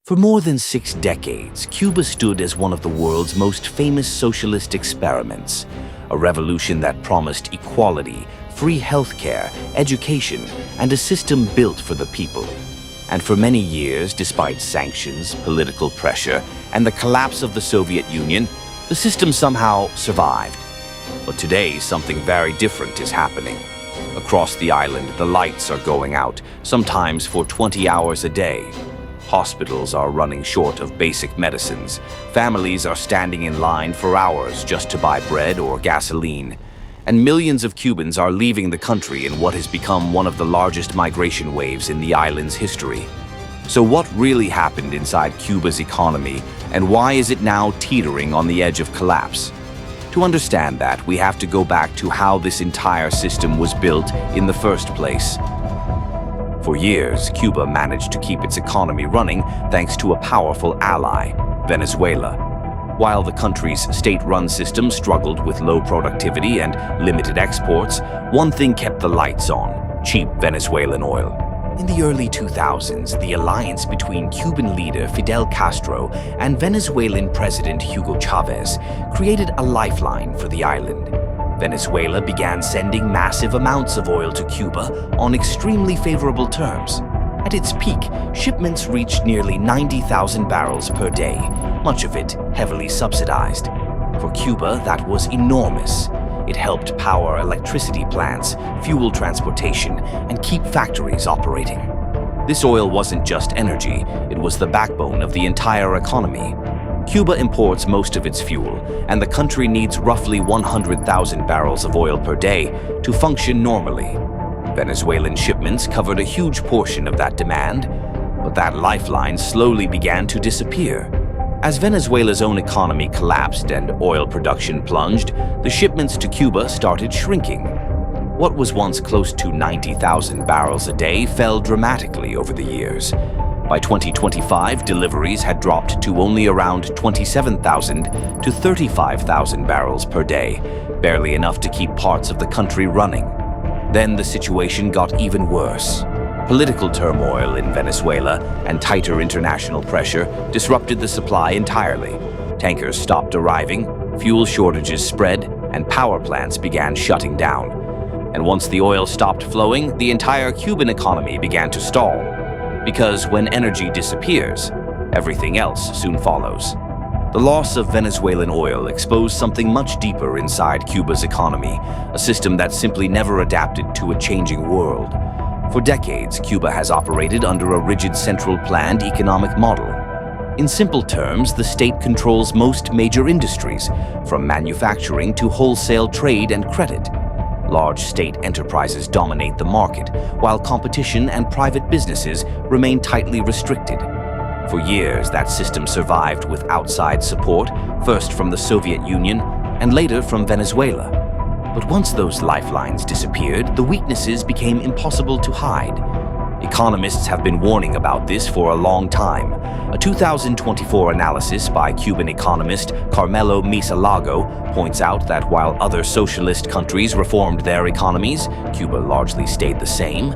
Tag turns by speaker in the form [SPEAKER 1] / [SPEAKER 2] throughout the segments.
[SPEAKER 1] For more than 6 decades, Cuba stood as one of the world's most famous socialist experiments, a revolution that promised equality, free healthcare, education, and a system built for the people. And for many years, despite sanctions, political pressure, and the collapse of the Soviet Union, the system somehow survived. But today, something very different is happening. Across the island, the lights are going out, sometimes for 20 hours a day. Hospitals are running short of basic medicines. Families are standing in line for hours just to buy bread or gasoline. And millions of Cubans are leaving the country in what has become one of the largest migration waves in the island's history. So what really happened inside Cuba's economy, and why is it now teetering on the edge of collapse? To understand that, we have to go back to how this entire system was built in the first place. For years, Cuba managed to keep its economy running thanks to a powerful ally, Venezuela. While the country's state-run system struggled with low productivity and limited exports, one thing kept the lights on: cheap Venezuelan oil. In the early 2000s, the alliance between Cuban leader Fidel Castro and Venezuelan President Hugo Chavez created a lifeline for the island. Venezuela began sending massive amounts of oil to Cuba on extremely favorable terms. At its peak, shipments reached nearly 90,000 barrels per day, much of it heavily subsidized. For Cuba, that was enormous. It helped power electricity plants, fuel transportation, and keep factories operating. This oil wasn't just energy, it was the backbone of the entire economy. Cuba imports most of its fuel, and the country needs roughly 100,000 barrels of oil per day to function normally. Venezuelan shipments covered a huge portion of that demand, but that lifeline slowly began to disappear. As Venezuela's own economy collapsed and oil production plunged, the shipments to Cuba started shrinking. What was once close to 90,000 barrels a day fell dramatically over the years. By 2025, deliveries had dropped to only around 27,000 to 35,000 barrels per day, barely enough to keep parts of the country running. Then the situation got even worse. Political turmoil in Venezuela and tighter international pressure disrupted the supply entirely. Tankers stopped arriving, fuel shortages spread, and power plants began shutting down. And once the oil stopped flowing, the entire Cuban economy began to stall. Because when energy disappears, everything else soon follows. The loss of Venezuelan oil exposed something much deeper inside Cuba's economy, a system that simply never adapted to a changing world. For decades, Cuba has operated under a rigid central planned economic model. In simple terms, the state controls most major industries, from manufacturing to wholesale trade and credit. Large state enterprises dominate the market, while competition and private businesses remain tightly restricted. For years, that system survived with outside support, first from the Soviet Union and later from Venezuela. But once those lifelines disappeared, the weaknesses became impossible to hide. Economists have been warning about this for a long time. A 2024 analysis by Cuban economist Carmelo Misalago points out that while other socialist countries reformed their economies, Cuba largely stayed the same.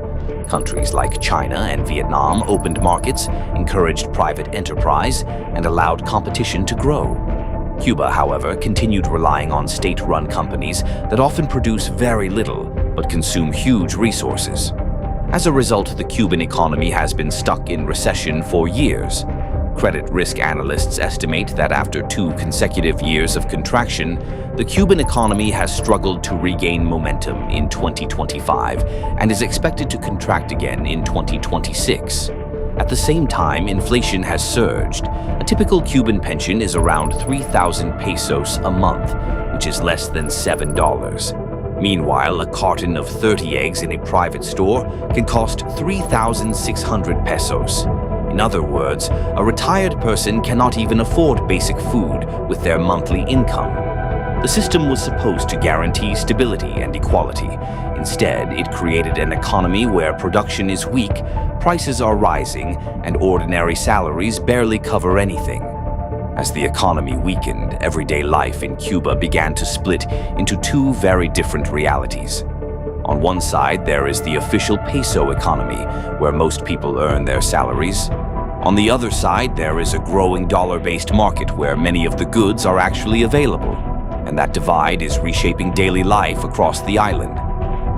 [SPEAKER 1] Countries like China and Vietnam opened markets, encouraged private enterprise, and allowed competition to grow. Cuba, however, continued relying on state-run companies that often produce very little but consume huge resources. As a result, the Cuban economy has been stuck in recession for years. Credit risk analysts estimate that after 2 consecutive years of contraction, the Cuban economy has struggled to regain momentum in 2025 and is expected to contract again in 2026. At the same time, inflation has surged. A typical Cuban pension is around 3,000 pesos a month, which is less than $7. Meanwhile, a carton of 30 eggs in a private store can cost 3,600 pesos. In other words, a retired person cannot even afford basic food with their monthly income. The system was supposed to guarantee stability and equality. Instead, it created an economy where production is weak, prices are rising, and ordinary salaries barely cover anything. As the economy weakened, everyday life in Cuba began to split into 2 very different realities. On one side, there is the official peso economy, where most people earn their salaries. On the other side, there is a growing dollar-based market where many of the goods are actually available, and that divide is reshaping daily life across the island.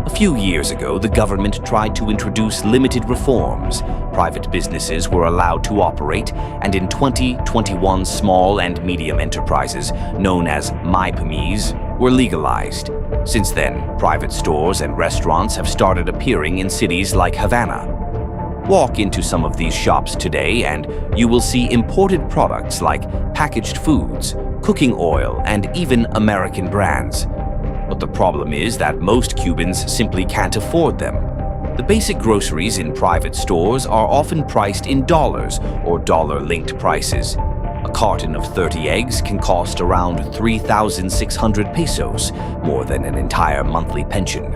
[SPEAKER 1] A few years ago, the government tried to introduce limited reforms. Private businesses were allowed to operate, and in 2021, small and medium enterprises, known as MyPMEs, were legalized. Since then, private stores and restaurants have started appearing in cities like Havana. Walk into some of these shops today and you will see imported products like packaged foods, cooking oil, and even American brands. But the problem is that most Cubans simply can't afford them. The basic groceries in private stores are often priced in dollars or dollar-linked prices. A carton of 30 eggs can cost around 3,600 pesos, more than an entire monthly pension.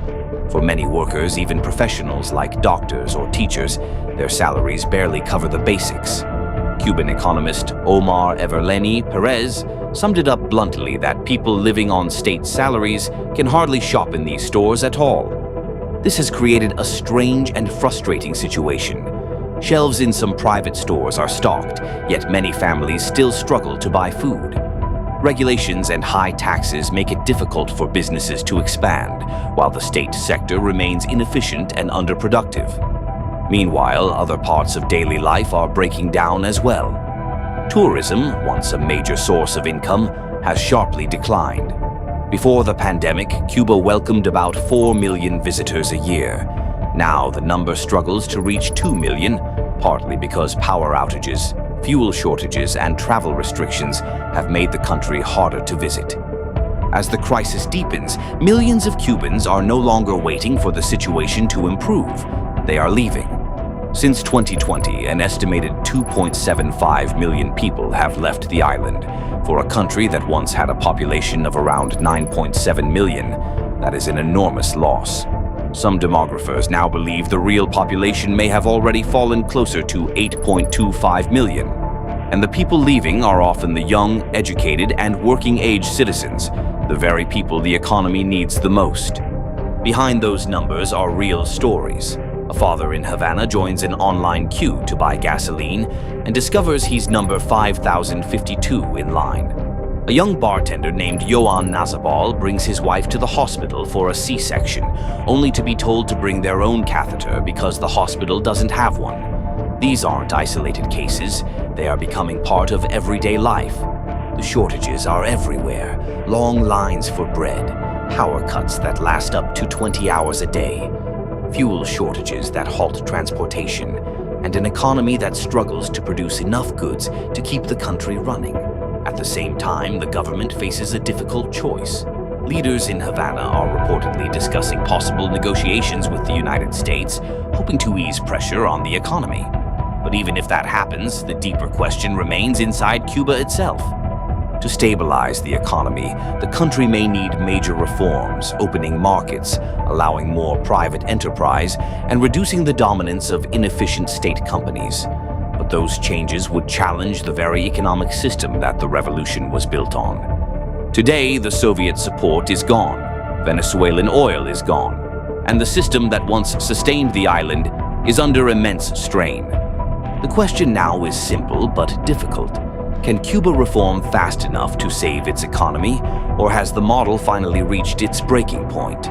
[SPEAKER 1] For many workers, even professionals like doctors or teachers, their salaries barely cover the basics. Cuban economist Omar Everleni Perez summed it up bluntly that people living on state salaries can hardly shop in these stores at all. This has created a strange and frustrating situation. Shelves in some private stores are stocked, yet many families still struggle to buy food. Regulations and high taxes make it difficult for businesses to expand, while the state sector remains inefficient and underproductive. Meanwhile, other parts of daily life are breaking down as well. Tourism, once a major source of income, has sharply declined. Before the pandemic, Cuba welcomed about 4 million visitors a year. Now the number struggles to reach 2 million, partly because power outages, fuel shortages, and travel restrictions have made the country harder to visit. As the crisis deepens, millions of Cubans are no longer waiting for the situation to improve. They are leaving. Since 2020, an estimated 2.75 million people have left the island. For a country that once had a population of around 9.7 million, that is an enormous loss. Some demographers now believe the real population may have already fallen closer to 8.25 million. And the people leaving are often the young, educated, and working-age citizens, the very people the economy needs the most. Behind those numbers are real stories. A father in Havana joins an online queue to buy gasoline and discovers he's number 5052 in line. A young bartender named Joan Nazabal brings his wife to the hospital for a C-section, only to be told to bring their own catheter because the hospital doesn't have one. These aren't isolated cases, they are becoming part of everyday life. The shortages are everywhere, long lines for bread, power cuts that last up to 20 hours a day, fuel shortages that halt transportation, and an economy that struggles to produce enough goods to keep the country running. At the same time, the government faces a difficult choice. Leaders in Havana are reportedly discussing possible negotiations with the United States, hoping to ease pressure on the economy. But even if that happens, the deeper question remains inside Cuba itself. To stabilize the economy, the country may need major reforms, opening markets, allowing more private enterprise, and reducing the dominance of inefficient state companies. But those changes would challenge the very economic system that the revolution was built on. Today, the Soviet support is gone, Venezuelan oil is gone, and the system that once sustained the island is under immense strain. The question now is simple but difficult. Can Cuba reform fast enough to save its economy, or has the model finally reached its breaking point?